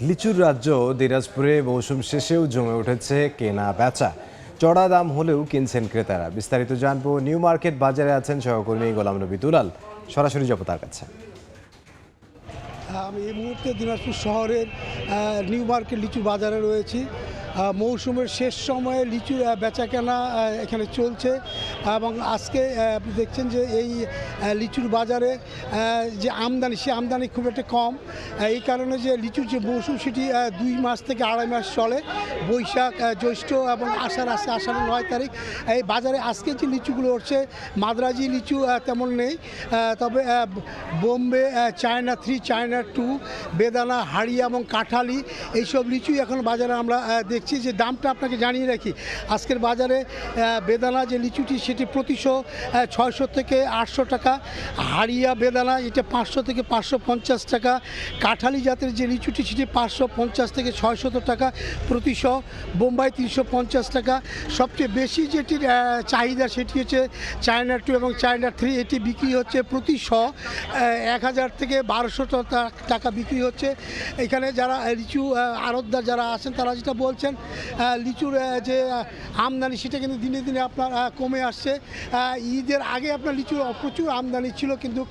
লিচুর রাজ্য দিনাজপুরে মৌসুম শেষেও জমে উঠেছে কেনা বেচা। চড়া দাম হলেও কিনছেন ক্রেতারা। বিস্তারিত জানবো, নিউ মার্কেট বাজারে আছেন সহকর্মী গোলাম নবী দুলাল। সরাসরি যাব তার কাছে। আমি এই মুহূর্তে দিনাজপুর শহরের নিউ মার্কেট লিচু বাজারে রয়েছি। মৌসুমের শেষ সময়ে লিচুর বেচাকেনা এখানে চলছে এবং আজকে আপনি দেখছেন যে এই লিচুর বাজারে যে আমদানি, সে আমদানি খুব একটা কম। এই কারণে যে লিচুর যে মৌসুম সেটি 2 মাস থেকে 2.5 মাস চলে। বৈশাখ, জ্যৈষ্ঠ এবং আষাঢ়ের 9 তারিখ এই বাজারে আজকে যে লিচুগুলো উঠছে, মাদ্রাজি লিচু তেমন নেই, তবে বোম্বে, চায়না 3, চায়না 2, বেদানা, হাড়িয়া এবং কাঁঠালি এইসব লিচুই এখন বাজারে আমরা দেখছি। যে দামটা আপনাকে জানিয়ে রাখি, আজকের বাজারে বেদানা যে লিচুটি সেটি প্রতিশো 600 থেকে 800 টাকা, হাড়িয়া বেদানা এটা 500 থেকে 550 টাকা, কাঁঠালি জাতের যে লিচুটি সেটি 550 থেকে 600 টাকা প্রতিশো, বোম্বাই 350 টাকা। সবচেয়ে বেশি যেটির চাহিদা সেটি হচ্ছে চায়না 2 এবং চায়না 3, এটি বিক্রি হচ্ছে প্রতিশো 1000 থেকে 1200 টাকা বিক্রি হচ্ছে। এখানে যারা লিচু আড়তদার যারা আছেন তারা যেটা বলছেন, লিচুর যে আমদানি সেটা কিন্তু দিনে দিনে আপনার কমে আসছে। ঈদের আগে আপনার লিচুর প্রচুর আমদানি ছিল, কিন্তু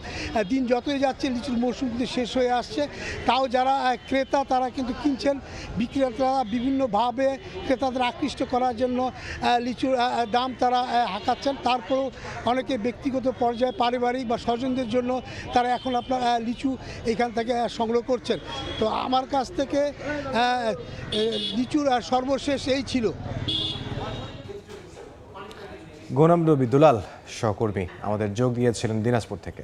দিন যতই যাচ্ছে লিচুর মৌসুম কিন্তু শেষ হয়ে আসছে। তাও যারা ক্রেতা তারা কিন্তু কিনছেন। বিক্রেতারা বিভিন্নভাবে ক্রেতাদের আকৃষ্ট করার জন্য লিচুর দাম তারা হাঁকাচ্ছেন। তারপরেও অনেকে ব্যক্তিগত পর্যায়ে পারিবারিক বা স্বজনদের জন্য তারা এখন আপনার লিচু এখান থেকে সংগ্রহ করছেন। তো আমার কাছ থেকে লিচুর সর্বশেষ এই ছিল। গোলাম নবী দুলাল সহকর্মী আমাদের যোগ দিয়েছিলেন দিনাজপুর থেকে।